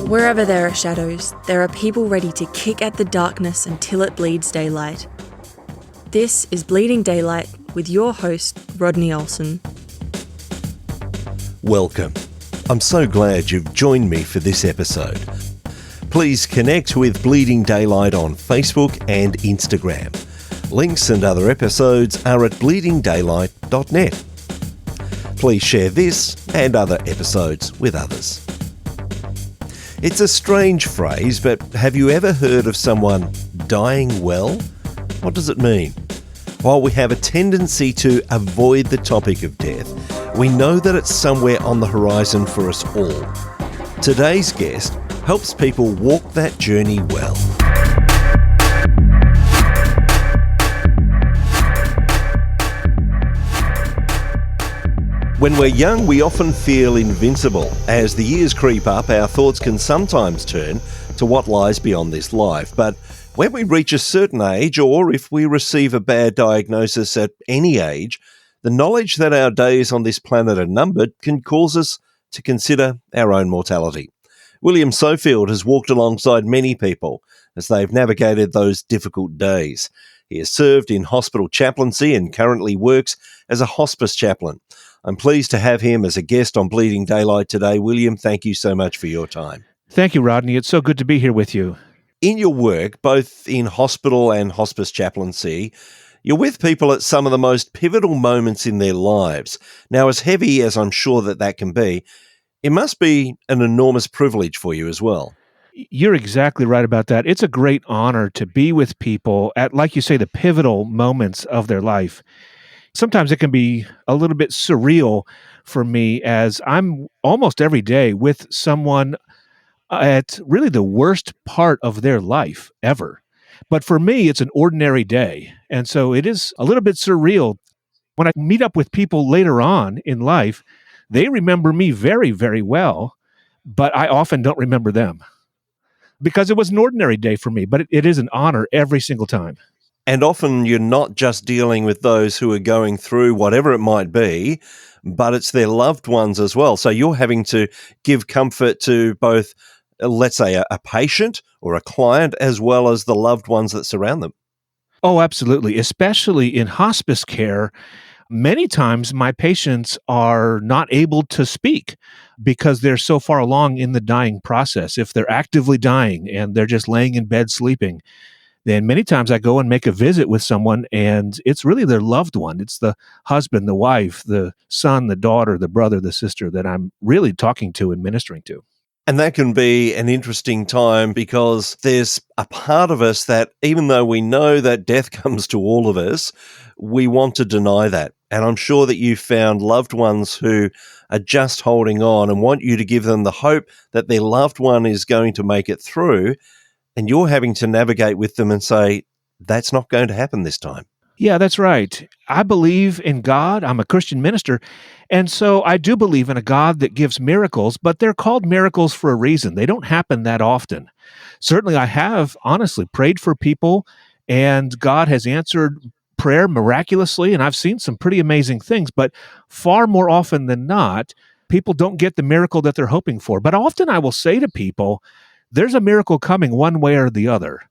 Wherever there are shadows, there are people ready to kick at the darkness until it bleeds daylight. This is Bleeding Daylight with your host, Rodney Olsen. Welcome. I'm so glad you've joined me for this episode. Please connect with Bleeding Daylight on Facebook and Instagram. Links and other episodes are at bleedingdaylight.net. Please share this and other episodes with others. It's a strange phrase, but have you ever heard of someone dying well? What does it mean? While we have a tendency to avoid the topic of death, we know that it's somewhere on the horizon for us all. Today's guest helps people walk that journey well. When we're young, we often feel invincible. As the years creep up, our thoughts can sometimes turn to what lies beyond this life. But when we reach a certain age, or if we receive a bad diagnosis at any age, the knowledge that our days on this planet are numbered can cause us to consider our own mortality. William Sofield has walked alongside many people as they've navigated those difficult days. He has served in hospital chaplaincy and currently works as a hospice chaplain. I'm pleased to have him as a guest on Bleeding Daylight today. William, thank you so much for your time. Thank you, Rodney. It's so good to be here with you. In your work, both in hospital and hospice chaplaincy, you're with people at some of the most pivotal moments in their lives. Now, as heavy as I'm sure that can be, it must be an enormous privilege for you as well. You're exactly right about that. It's a great honor to be with people at, like you say, the pivotal moments of their life. Sometimes it can be a little bit surreal for me as I'm almost every day with someone at really the worst part of their life ever. But for me, it's an ordinary day. And so it is a little bit surreal. When I meet up with people later on in life, they remember me very, very well, but I often don't remember them because it was an ordinary day for me. But it is an honor every single time. And often you're not just dealing with those who are going through whatever it might be, but it's their loved ones as well. So you're having to give comfort to both, let's say, a patient or a client, as well as the loved ones that surround them. Oh, absolutely. Especially in hospice care, many times my patients are not able to speak because they're so far along in the dying process. If they're actively dying and they're just laying in bed sleeping, then many times I go and make a visit with someone and it's really their loved one. It's the husband, the wife, the son, the daughter, the brother, the sister that I'm really talking to and ministering to. And that can be an interesting time because there's a part of us that, even though we know that death comes to all of us, we want to deny that. And I'm sure that you found loved ones who are just holding on and want you to give them the hope that their loved one is going to make it through. And you're having to navigate with them and say, that's not going to happen this time. Yeah, that's right. I believe in God. I'm a Christian minister. And so I do believe in a God that gives miracles, but they're called miracles for a reason. They don't happen that often. Certainly, I have honestly prayed for people, and God has answered prayer miraculously, and I've seen some pretty amazing things. But far more often than not, people don't get the miracle that they're hoping for. But often I will say to people, there's a miracle coming one way or the other.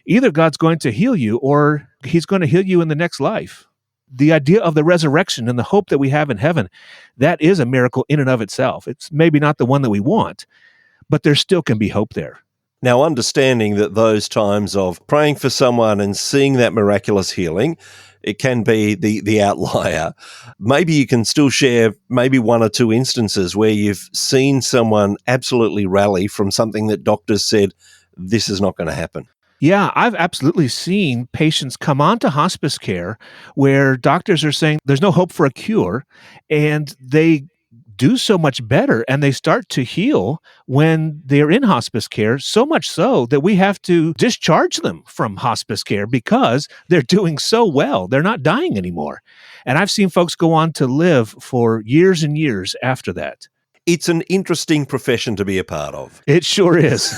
Either God's going to heal you or he's going to heal you in the next life. The idea of the resurrection and the hope that we have in heaven, that is a miracle in and of itself. It's maybe not the one that we want, but there still can be hope there. Now, understanding that those times of praying for someone and seeing that miraculous healing, it can be the outlier. Maybe you can still share maybe one or two instances where you've seen someone absolutely rally from something that doctors said, this is not going to happen. Yeah, I've absolutely seen patients come onto hospice care where doctors are saying there's no hope for a cure, and they do so much better and they start to heal when they're in hospice care, so much so that we have to discharge them from hospice care because they're doing so well. They're not dying anymore. And I've seen folks go on to live for years and years after that. It's an interesting profession to be a part of. It sure is.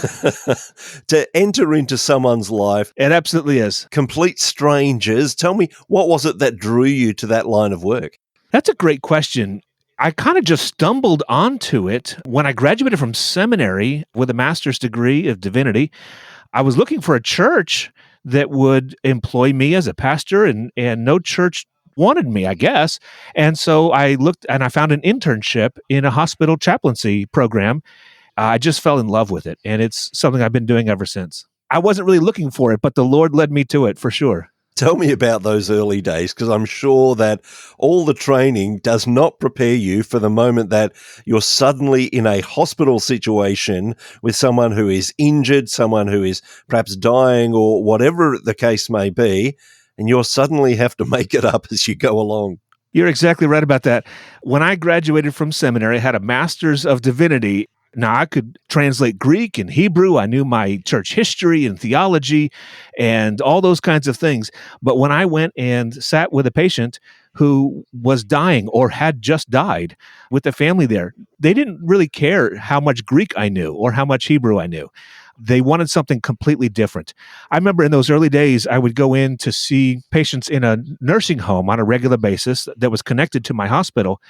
To enter into someone's life. It absolutely is. Complete strangers. Tell me, what was it that drew you to that line of work? That's a great question. I kind of just stumbled onto it when I graduated from seminary with a master's degree of divinity. I was looking for a church that would employ me as a pastor, and no church wanted me, I guess. And so I looked and I found an internship in a hospital chaplaincy program. I just fell in love with it, and it's something I've been doing ever since. I wasn't really looking for it, but the Lord led me to it for sure. Tell me about those early days, because I'm sure that all the training does not prepare you for the moment that you're suddenly in a hospital situation with someone who is injured, someone who is perhaps dying or whatever the case may be, and you'll suddenly have to make it up as you go along. You're exactly right about that. When I graduated from seminary, I had a master's of divinity. Now, I could translate Greek and Hebrew. I knew my church history and theology and all those kinds of things. But when I went and sat with a patient who was dying or had just died with the family there, they didn't really care how much Greek I knew or how much Hebrew I knew. They wanted something completely different. I remember in those early days, I would go in to see patients in a nursing home on a regular basis that was connected to my hospital.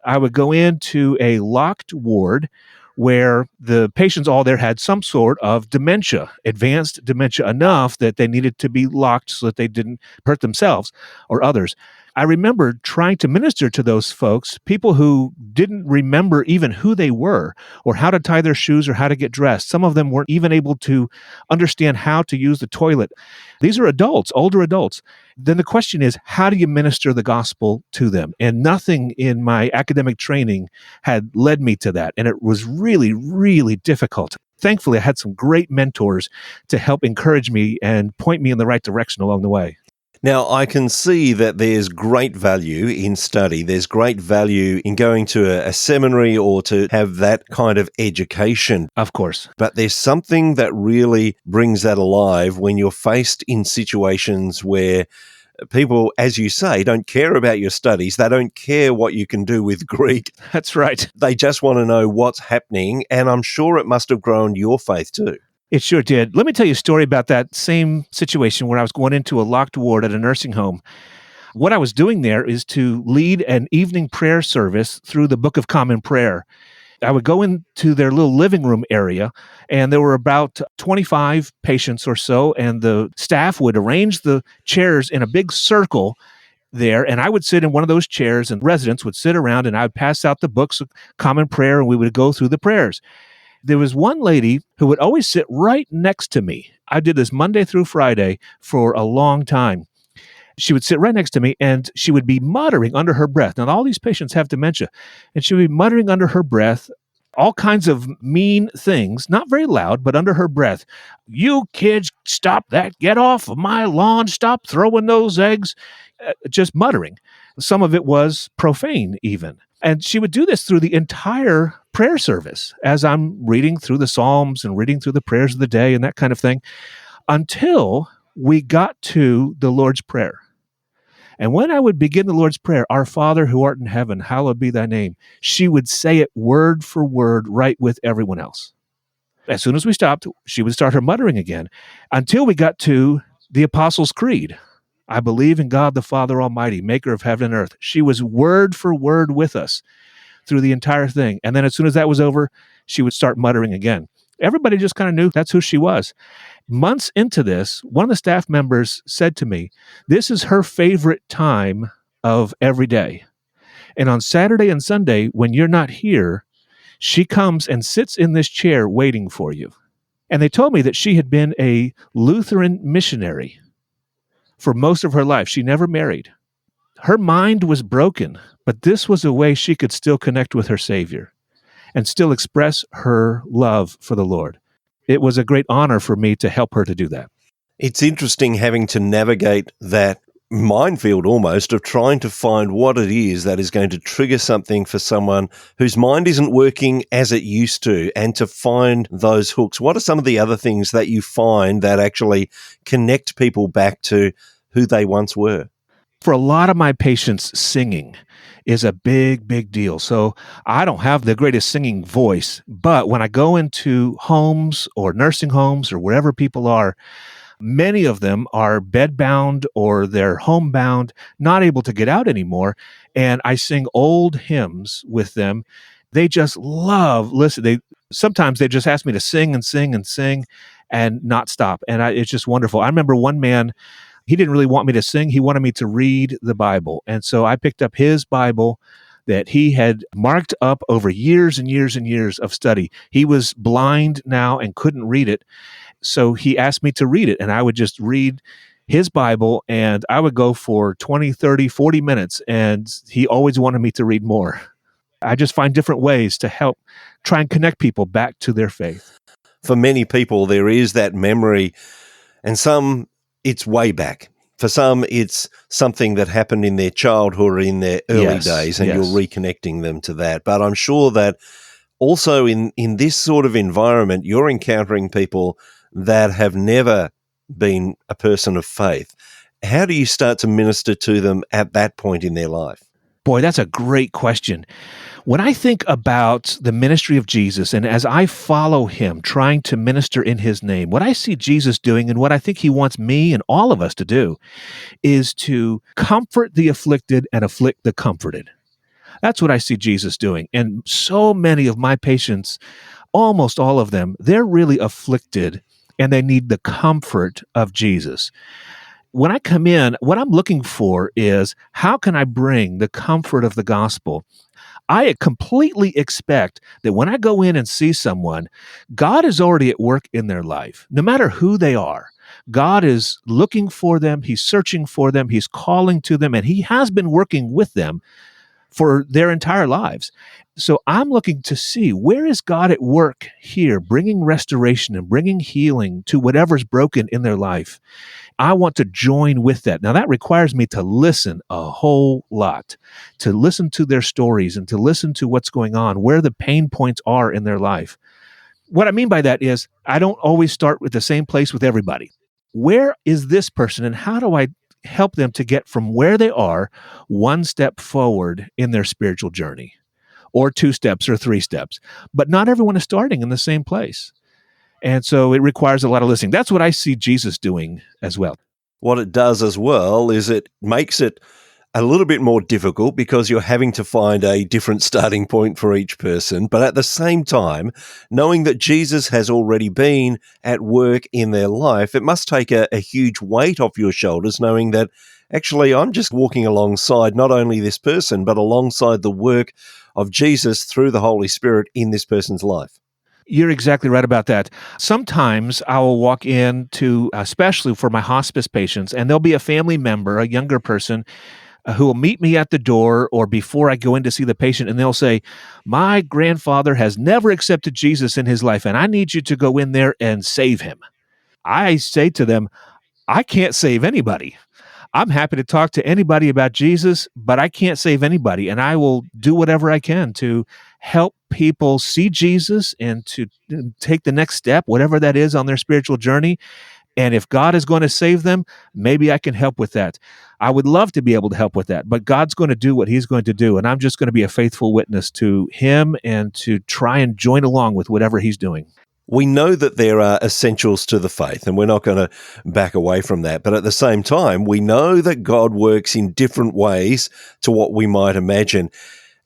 I would go into a locked ward where the patients all there had some sort of dementia, advanced dementia enough that they needed to be locked so that they didn't hurt themselves or others. I remember trying to minister to those folks, people who didn't remember even who they were or how to tie their shoes or how to get dressed. Some of them weren't even able to understand how to use the toilet. These are adults, older adults. Then the question is, how do you minister the gospel to them? And nothing in my academic training had led me to that. And it was really, really difficult. Thankfully, I had some great mentors to help encourage me and point me in the right direction along the way. Now, I can see that there's great value in study. There's great value in going to a seminary or to have that kind of education. Of course. But there's something that really brings that alive when you're faced in situations where people, as you say, don't care about your studies. They don't care what you can do with Greek. That's right. They just want to know what's happening. And I'm sure it must have grown your faith too. It sure did. Let me tell you a story about that same situation where I was going into a locked ward at a nursing home. What I was doing there is to lead an evening prayer service through the Book of Common Prayer. I would go into their little living room area, and there were about 25 patients or so, and the staff would arrange the chairs in a big circle there, and I would sit in one of those chairs, and residents would sit around, and I would pass out the books of Common Prayer, and we would go through the prayers. There was one lady who would always sit right next to me. I did this Monday through Friday for a long time. She would sit right next to me, and she would be muttering under her breath. Now, all these patients have dementia, and she would be muttering under her breath all kinds of mean things, not very loud, but under her breath. You kids, stop that. Get off of my lawn. Stop throwing those eggs. Just muttering. Some of it was profane even. And she would do this through the entire prayer service as I'm reading through the Psalms and reading through the prayers of the day and that kind of thing, until we got to the Lord's Prayer. And when I would begin the Lord's Prayer, Our Father who art in heaven, hallowed be thy name, she would say it word for word right with everyone else. As soon as we stopped, she would start her muttering again until we got to the Apostles' Creed. I believe in God the Father Almighty, maker of heaven and earth. She was word for word with us through the entire thing. And then as soon as that was over, she would start muttering again. Everybody just kind of knew that's who she was. Months into this, one of the staff members said to me, this is her favorite time of every day. And on Saturday and Sunday, when you're not here, she comes and sits in this chair waiting for you. And they told me that she had been a Lutheran missionary for most of her life. She never married. Her mind was broken, but this was a way she could still connect with her Savior and still express her love for the Lord. It was a great honor for me to help her to do that. It's interesting having to navigate that minefield almost of trying to find what it is that is going to trigger something for someone whose mind isn't working as it used to, and to find those hooks. What are some of the other things that you find that actually connect people back to who they once were? For a lot of my patients, singing is a big, big deal. So I don't have the greatest singing voice, but when I go into homes or nursing homes or wherever people are, Many of them are bedbound or they're homebound, not able to get out anymore. And I sing old hymns with them. They just love listen. Sometimes they just ask me to sing and sing and sing and not stop. And it's just wonderful. I remember one man, he didn't really want me to sing. He wanted me to read the Bible. And so I picked up his Bible that he had marked up over years and years and years of study. He was blind now and couldn't read it. So he asked me to read it, and I would just read his Bible, and I would go for 20, 30, 40 minutes, and he always wanted me to read more. I just find different ways to help try and connect people back to their faith. For many people, there is that memory, and some, it's way back. For some, it's something that happened in their childhood or in their early days, and you're reconnecting them to that. But I'm sure that also in this sort of environment, you're encountering people that have never been a person of faith. How do you start to minister to them at that point in their life? Boy, that's a great question. When I think about the ministry of Jesus, and as I follow him, trying to minister in his name, what I see Jesus doing and what I think he wants me and all of us to do is to comfort the afflicted and afflict the comforted. That's what I see Jesus doing. And so many of my patients, almost all of them, they're really afflicted and they need the comfort of Jesus. When I come in, what I'm looking for is how can I bring the comfort of the gospel? I completely expect that when I go in and see someone, God is already at work in their life, no matter who they are. God is looking for them, he's searching for them, he's calling to them, and he has been working with them for their entire lives. So I'm looking to see, where is God at work here, bringing restoration and bringing healing to whatever's broken in their life. I want to join with that. Now, that requires me to listen a whole lot, to listen to their stories and to listen to what's going on, where the pain points are in their life. What I mean by that is I don't always start with the same place with everybody. Where is this person, and how do I help them to get from where they are one step forward in their spiritual journey, or 2 steps or 3 steps? But not everyone is starting in the same place. And so it requires a lot of listening. That's what I see Jesus doing as well. What it does as well is it makes it a little bit more difficult because you're having to find a different starting point for each person. But at the same time, knowing that Jesus has already been at work in their life, it must take a huge weight off your shoulders, knowing that actually I'm just walking alongside not only this person, but alongside the work of Jesus through the Holy Spirit in this person's life. You're exactly right about that. Sometimes I will walk into, especially for my hospice patients, and there'll be a family member, a younger person, who will meet me at the door or before I go in to see the patient, and they'll say, my grandfather has never accepted Jesus in his life, and I need you to go in there and save him. I say to them, I can't save anybody. I'm happy to talk to anybody about Jesus, but I can't save anybody, and I will do whatever I can to help people see Jesus and to take the next step, whatever that is on their spiritual journey. And if God is going to save them, maybe I can help with that. I would love to be able to help with that, but God's going to do what he's going to do, and I'm just going to be a faithful witness to him and to try and join along with whatever he's doing. We know that there are essentials to the faith, and we're not going to back away from that. But at the same time, we know that God works in different ways to what we might imagine.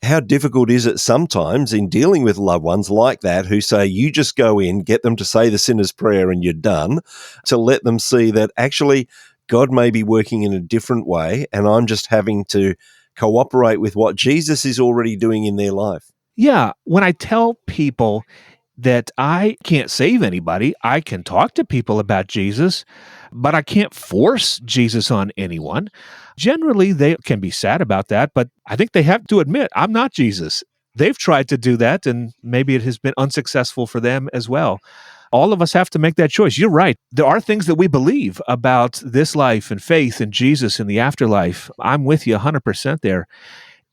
How difficult is it sometimes in dealing with loved ones like that who say, you just go in, get them to say the sinner's prayer and you're done, to let them see that actually God may be working in a different way and I'm just having to cooperate with what Jesus is already doing in their life? Yeah, when I tell people that I can't save anybody, I can talk to people about Jesus, but I can't force Jesus on anyone. Generally, they can be sad about that, but I think they have to admit, I'm not Jesus. They've tried to do that, and maybe it has been unsuccessful for them as well. All of us have to make that choice. You're right. There are things that we believe about this life and faith and Jesus and the afterlife. I'm with you 100% there.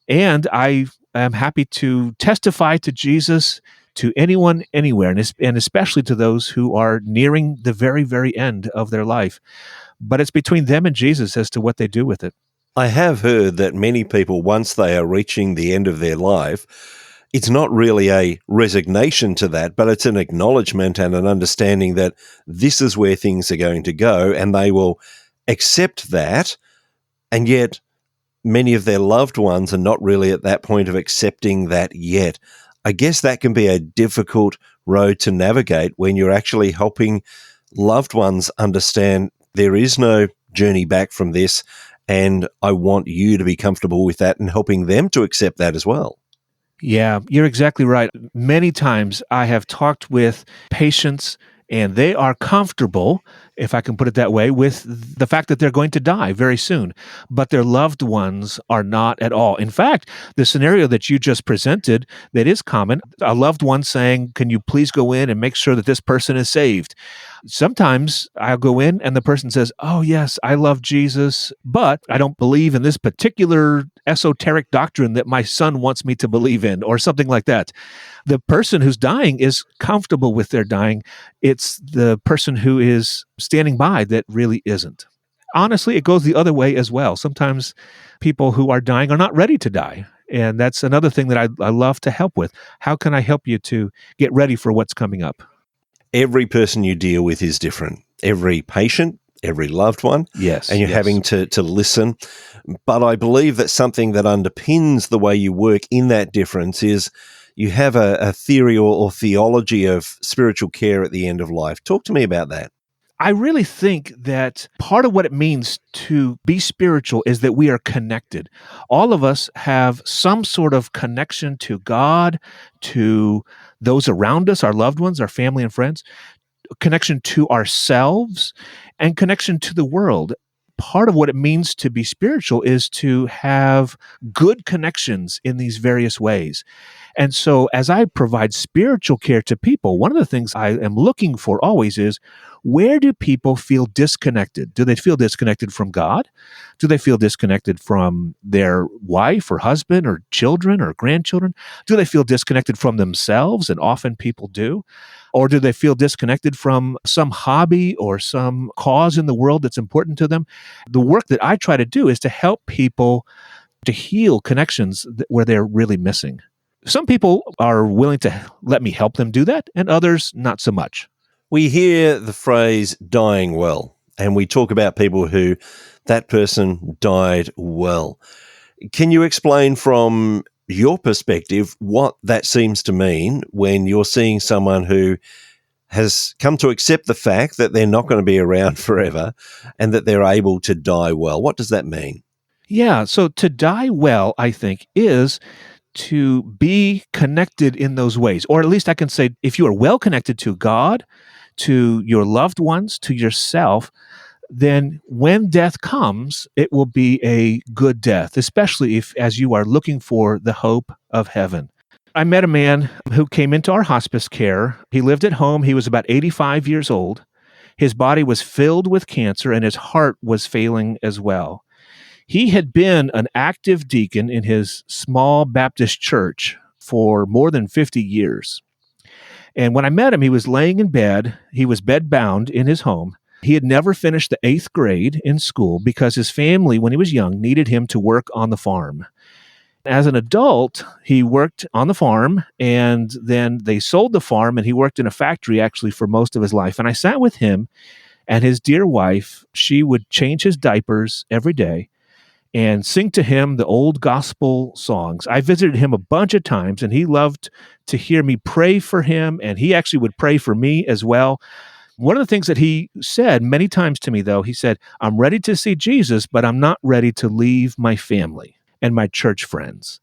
And I am happy to testify to Jesus to anyone, anywhere, and especially to those who are nearing the very, very end of their life. But it's between them and Jesus as to what they do with it. I have heard that many people, once they are reaching the end of their life, it's not really a resignation to that, but it's an acknowledgement and an understanding that this is where things are going to go, and they will accept that. And yet many of their loved ones are not really at that point of accepting that yet. I guess that can be a difficult road to navigate when you're actually helping loved ones understand there is no journey back from this, and I want you to be comfortable with that and helping them to accept that as well. Yeah, you're exactly right. Many times I have talked with patients and they are comfortable, if I can put it that way, with the fact that they're going to die very soon, but their loved ones are not at all. In fact, the scenario that you just presented that is common, a loved one saying, "Can you please go in and make sure that this person is saved?" Sometimes I'll go in and the person says, "Oh, yes, I love Jesus, but I don't believe in this particular esoteric doctrine that my son wants me to believe in," or something like that. The person who's dying is comfortable with their dying. It's the person who is standing by that really isn't. Honestly, it goes the other way as well. Sometimes people who are dying are not ready to die. And that's another thing that I love to help with. How can I help you to get ready for what's coming up? Every person you deal with is different. Every patient, every loved one. Yes. And you're having to listen. But I believe that something that underpins the way you work in that difference is you have a theory or theology of spiritual care at the end of life. Talk to me about that. I really think that part of what it means to be spiritual is that we are connected. All of us have some sort of connection to God, to those around us, our loved ones, our family and friends, connection to ourselves, and connection to the world. Part of what it means to be spiritual is to have good connections in these various ways. And so as I provide spiritual care to people, one of the things I am looking for always is, where do people feel disconnected? Do they feel disconnected from God? Do they feel disconnected from their wife or husband or children or grandchildren? Do they feel disconnected from themselves? And often people do. Or do they feel disconnected from some hobby or some cause in the world that's important to them? The work that I try to do is to help people to heal connections where they're really missing. Some people are willing to let me help them do that, and others not so much. We hear the phrase dying well, and we talk about people who that person died well. Can you explain from your perspective what that seems to mean when you're seeing someone who has come to accept the fact that they're not going to be around forever and that they're able to die well? What does that mean? Yeah, so to die well, I think, is to be connected in those ways. Or at least I can say, if you are well connected to God, to your loved ones, to yourself, then when death comes, it will be a good death, especially if as you are looking for the hope of heaven. I met a man who came into our hospice care. He lived at home. He was about 85 years old. His body was filled with cancer and his heart was failing as well. He had been an active deacon in his small Baptist church for more than 50 years. And when I met him, he was laying in bed. He was bedbound in his home. He had never finished the 8th grade in school because his family, when he was young, needed him to work on the farm. As an adult, he worked on the farm, and then they sold the farm, and he worked in a factory actually for most of his life. And I sat with him and his dear wife. She would change his diapers every day and sing to him the old gospel songs. I visited him a bunch of times, and he loved to hear me pray for him, and he actually would pray for me as well. One of the things that he said many times to me, though, he said, "I'm ready to see Jesus, but I'm not ready to leave my family and my church friends."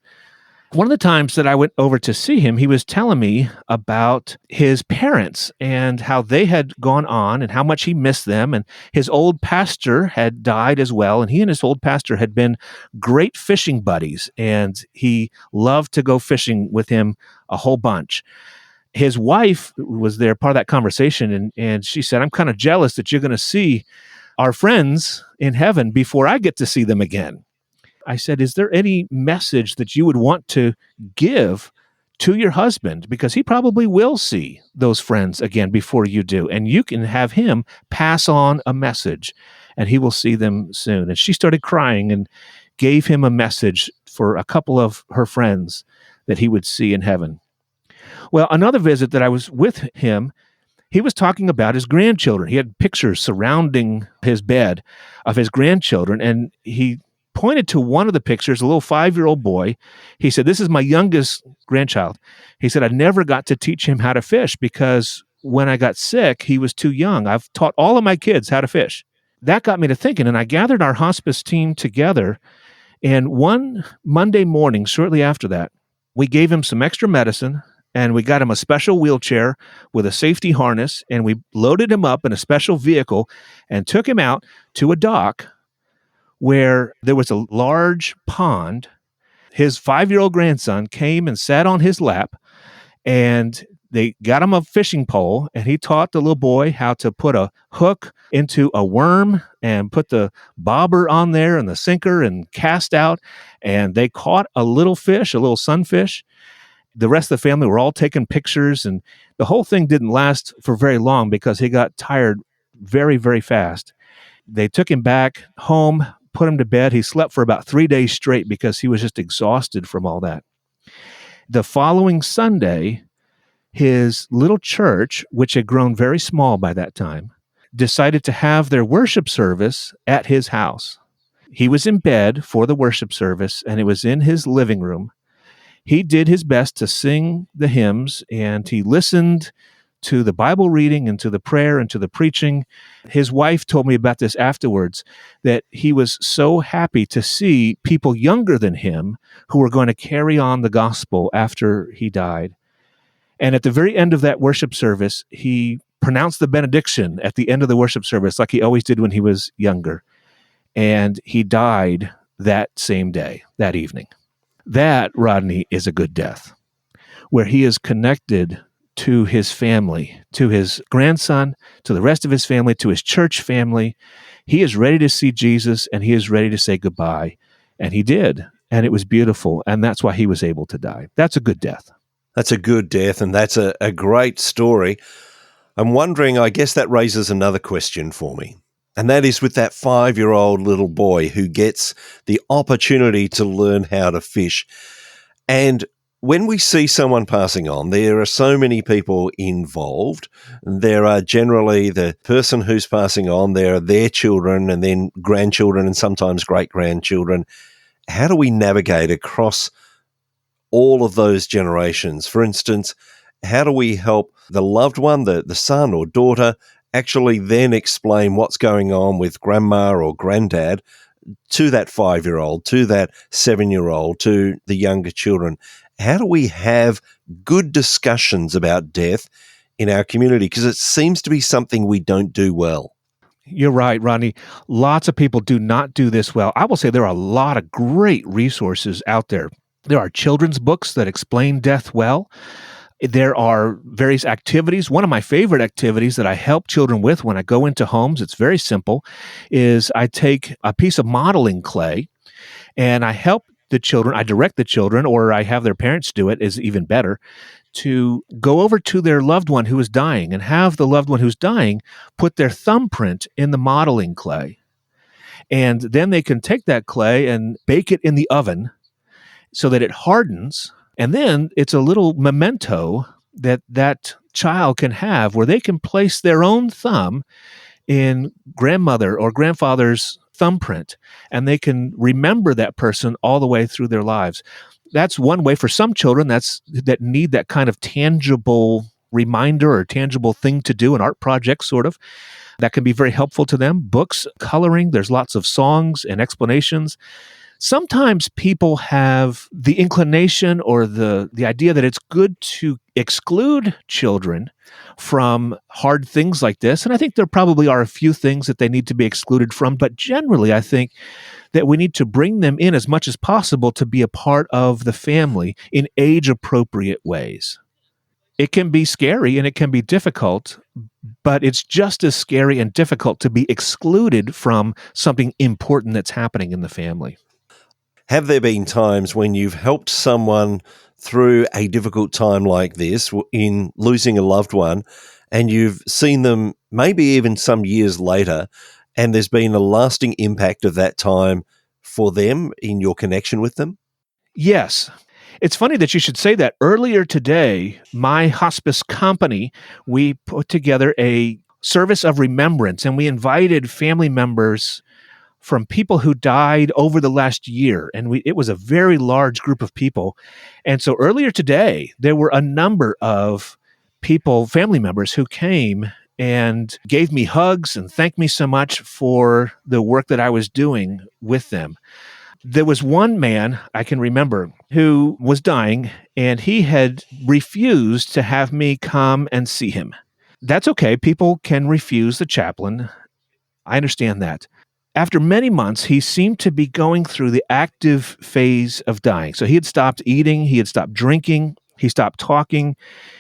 One of the times that I went over to see him, he was telling me about his parents and how they had gone on and how much he missed them. And his old pastor had died as well. And he and his old pastor had been great fishing buddies. And he loved to go fishing with him a whole bunch. His wife was there, part of that conversation. And she said, "I'm kind of jealous that you're going to see our friends in heaven before I get to see them again." I said, "Is there any message that you would want to give to your husband? Because he probably will see those friends again before you do. And you can have him pass on a message and he will see them soon." And she started crying and gave him a message for a couple of her friends that he would see in heaven. Well, another visit that I was with him, he was talking about his grandchildren. He had pictures surrounding his bed of his grandchildren, and he pointed to one of the pictures, a little 5-year-old boy. He said, "This is my youngest grandchild." He said, "I never got to teach him how to fish because when I got sick, he was too young. I've taught all of my kids how to fish." That got me to thinking, and I gathered our hospice team together, and one Monday morning, shortly after that, we gave him some extra medicine, and we got him a special wheelchair with a safety harness, and we loaded him up in a special vehicle and took him out to a dock where there was a large pond. His 5-year-old grandson came and sat on his lap, and they got him a fishing pole, and he taught the little boy how to put a hook into a worm and put the bobber on there and the sinker and cast out, and they caught a little fish, a little sunfish. The rest of the family were all taking pictures, and the whole thing didn't last for very long because he got tired very, very fast. They took him back home, put him to bed. He slept for about 3 days straight because he was just exhausted from all that. The following Sunday, his little church, which had grown very small by that time, decided to have their worship service at his house. He was in bed for the worship service, and it was in his living room. He did his best to sing the hymns, and he listened to the Bible reading and to the prayer and to the preaching. His wife told me about this afterwards, that he was so happy to see people younger than him who were going to carry on the gospel after he died. And at the very end of that worship service, he pronounced the benediction at the end of the worship service like he always did when he was younger. And he died that same day, that evening. That, Rodney, is a good death, where he is connected to his family, to his grandson, to the rest of his family, to his church family. He is ready to see Jesus, and he is ready to say goodbye. And he did, and it was beautiful, and that's why he was able to die. That's a good death. That's a good death, and that's a great story. I'm wondering, I guess that raises another question for me. And that is with that 5-year-old little boy who gets the opportunity to learn how to fish. And when we see someone passing on, there are so many people involved. There are generally the person who's passing on, there are their children and then grandchildren and sometimes great-grandchildren. How do we navigate across all of those generations? For instance, how do we help the loved one, the son or daughter, actually then explain what's going on with grandma or granddad to that 5-year-old, to that 7-year-old, to the younger children? How do we have good discussions about death in our community? Because it seems to be something we don't do well. You're right, Rodney. Lots of people do not do this well. I will say there are a lot of great resources out there. There are children's books that explain death well. There are various activities. One of my favorite activities that I help children with when I go into homes, it's very simple, is I take a piece of modeling clay and I help the children, I direct the children, or I have their parents do it, is even better, to go over to their loved one who is dying and have the loved one who's dying put their thumbprint in the modeling clay. And then they can take that clay and bake it in the oven so that it hardens. And then it's a little memento that child can have where they can place their own thumb in grandmother or grandfather's thumbprint, and they can remember that person all the way through their lives. That's one way for some children that need that kind of tangible reminder or tangible thing to do, an art project sort of. That can be very helpful to them. Books, coloring, there's lots of songs and explanations. Sometimes people have the inclination or the idea that it's good to exclude children from hard things like this. And I think there probably are a few things that they need to be excluded from. But generally, I think that we need to bring them in as much as possible to be a part of the family in age-appropriate ways. It can be scary and it can be difficult, but it's just as scary and difficult to be excluded from something important that's happening in the family. Have there been times when you've helped someone through a difficult time like this in losing a loved one, and you've seen them maybe even some years later, and there's been a lasting impact of that time for them in your connection with them? Yes. It's funny that you should say that. Earlier today, my hospice company, we put together a service of remembrance, and we invited family members from people who died over the last year. And it was a very large group of people. And so earlier today, there were a number of people, family members, who came and gave me hugs and thanked me so much for the work that I was doing with them. There was one man I can remember who was dying, and he had refused to have me come and see him. That's okay. People can refuse the chaplain. I understand that. After many months, he seemed to be going through the active phase of dying. So he had stopped eating, he had stopped drinking, he stopped talking.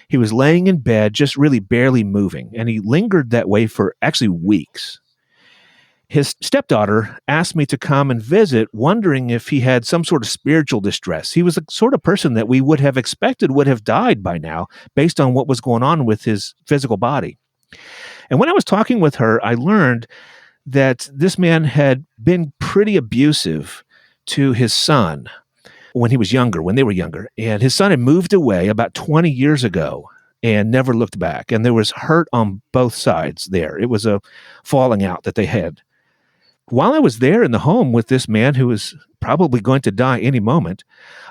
He was laying in bed, just really barely moving. And he lingered that way for actually weeks. His stepdaughter asked me to come and visit, wondering if he had some sort of spiritual distress. He was the sort of person that we would have expected would have died by now, based on what was going on with his physical body. And when I was talking with her, I learned that this man had been pretty abusive to his son when they were younger. And his son had moved away about 20 years ago and never looked back. And there was hurt on both sides there. It was a falling out that they had. While I was there in the home with this man who was probably going to die any moment,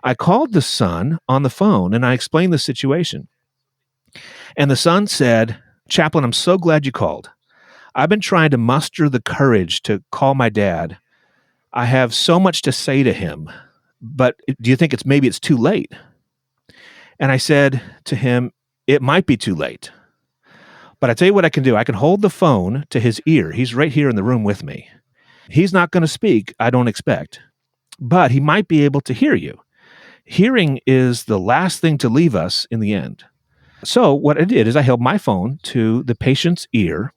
I called the son on the phone and I explained the situation. And the son said, "Chaplain, I'm so glad you called. I've been trying to muster the courage to call my dad. I have so much to say to him, but do you think maybe it's too late?" And I said to him, "It might be too late, but I tell you what I can do. I can hold the phone to his ear. He's right here in the room with me. He's not going to speak, I don't expect, but he might be able to hear you. Hearing is the last thing to leave us in the end." So what I did is I held my phone to the patient's ear,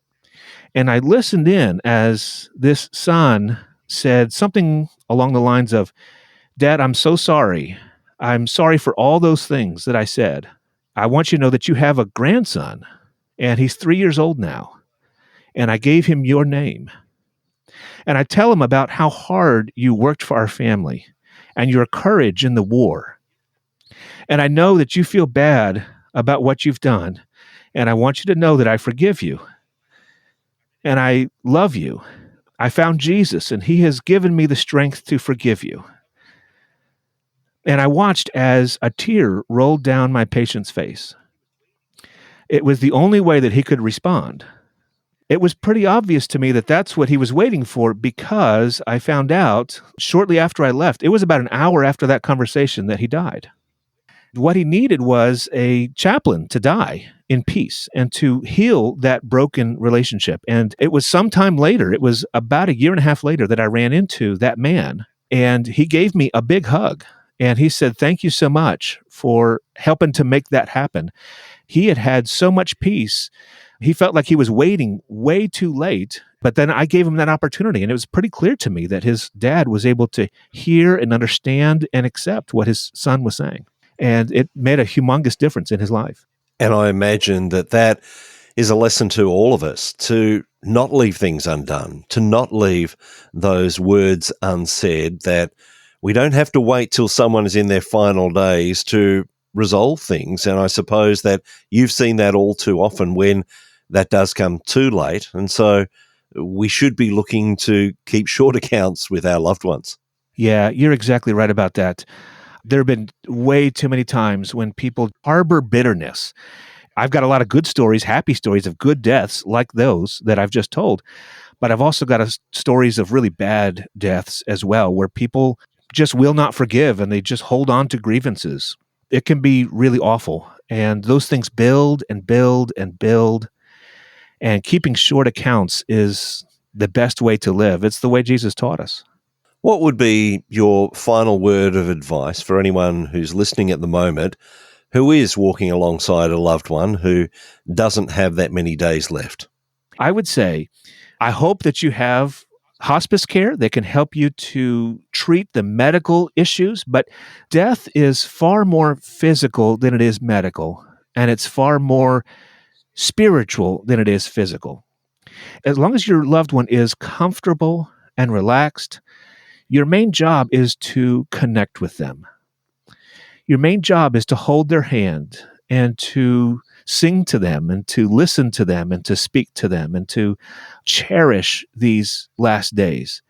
and I listened in as this son said something along the lines of, "Dad, I'm so sorry. I'm sorry for all those things that I said. I want you to know that you have a grandson, and he's 3 years old now, and I gave him your name. And I tell him about how hard you worked for our family and your courage in the war. And I know that you feel bad about what you've done, and I want you to know that I forgive you. And I love you. I found Jesus, and he has given me the strength to forgive you." And I watched as a tear rolled down my patient's face. It was the only way that he could respond. It was pretty obvious to me that that's what he was waiting for, because I found out shortly after I left, it was about an hour after that conversation, that he died. What he needed was a chaplain to die in peace and to heal that broken relationship. And it was sometime later, it was about a year and a half later, that I ran into that man, and he gave me a big hug. And he said, "Thank you so much for helping to make that happen." He had had so much peace. He felt like he was waiting way too late, but then I gave him that opportunity. And it was pretty clear to me that his dad was able to hear and understand and accept what his son was saying. And it made a humongous difference in his life. And I imagine that is a lesson to all of us, to not leave things undone, to not leave those words unsaid, that we don't have to wait till someone is in their final days to resolve things. And I suppose that you've seen that all too often when that does come too late. And so we should be looking to keep short accounts with our loved ones. Yeah, you're exactly right about that. There have been way too many times when people harbor bitterness. I've got a lot of good stories, happy stories of good deaths like those that I've just told. But I've also got stories of really bad deaths as well, where people just will not forgive and they just hold on to grievances. It can be really awful. And those things build and build and build. And keeping short accounts is the best way to live. It's the way Jesus taught us. What would be your final word of advice for anyone who's listening at the moment who is walking alongside a loved one who doesn't have that many days left? I would say, I hope that you have hospice care that can help you to treat the medical issues, but death is far more physical than it is medical, and it's far more spiritual than it is physical. As long as your loved one is comfortable and relaxed, your main job is to connect with them. Your main job is to hold their hand and to sing to them and to listen to them and to speak to them and to cherish these last days.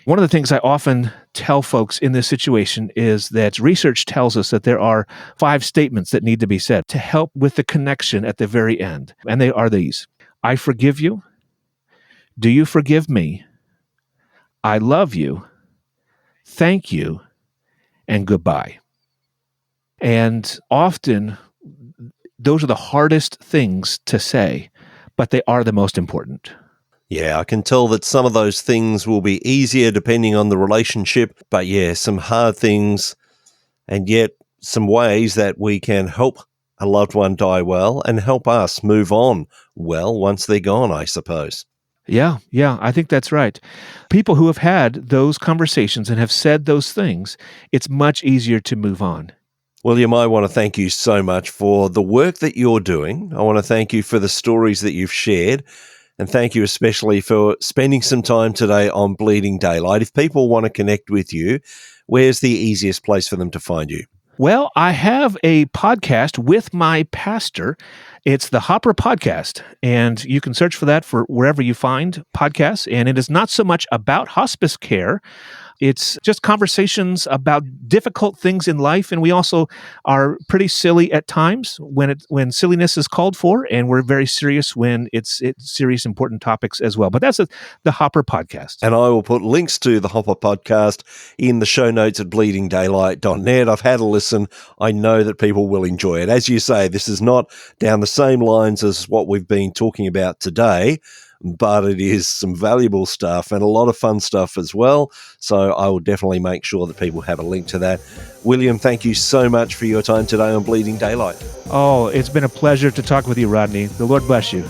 One of the things I often tell folks in this situation is that research tells us that there are 5 statements that need to be said to help with the connection at the very end. And they are these: I forgive you. Do you forgive me? I love you. Thank you. And goodbye. And often, those are the hardest things to say, but they are the most important. Yeah, I can tell that some of those things will be easier depending on the relationship, but yeah, some hard things, and yet some ways that we can help a loved one die well and help us move on well once they're gone, I suppose. Yeah, I think that's right. People who have had those conversations and have said those things, it's much easier to move on. William, I want to thank you so much for the work that you're doing. I want to thank you for the stories that you've shared. And thank you especially for spending some time today on Bleeding Daylight. If people want to connect with you, where's the easiest place for them to find you? Well, I have a podcast with my pastor. It's the Hopper Podcast, and you can search for that for wherever you find podcasts. And it is not so much about hospice care. It's just conversations about difficult things in life, and we also are pretty silly at times when silliness is called for, and we're very serious when it's serious, important topics as well. But that's the Hopper Podcast. And I will put links to the Hopper Podcast in the show notes at bleedingdaylight.net. I've had a listen. I know that people will enjoy it. As you say, this is not down the same lines as what we've been talking about today, but it is some valuable stuff and a lot of fun stuff as well. So I will definitely make sure that people have a link to that. William, thank you so much for your time today on Bleeding Daylight. Oh, it's been a pleasure to talk with you, Rodney. The Lord bless you.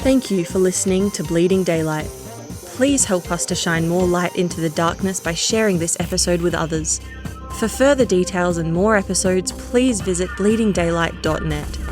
Thank you for listening to Bleeding Daylight. Please help us to shine more light into the darkness by sharing this episode with others. For further details and more episodes, please visit bleedingdaylight.net.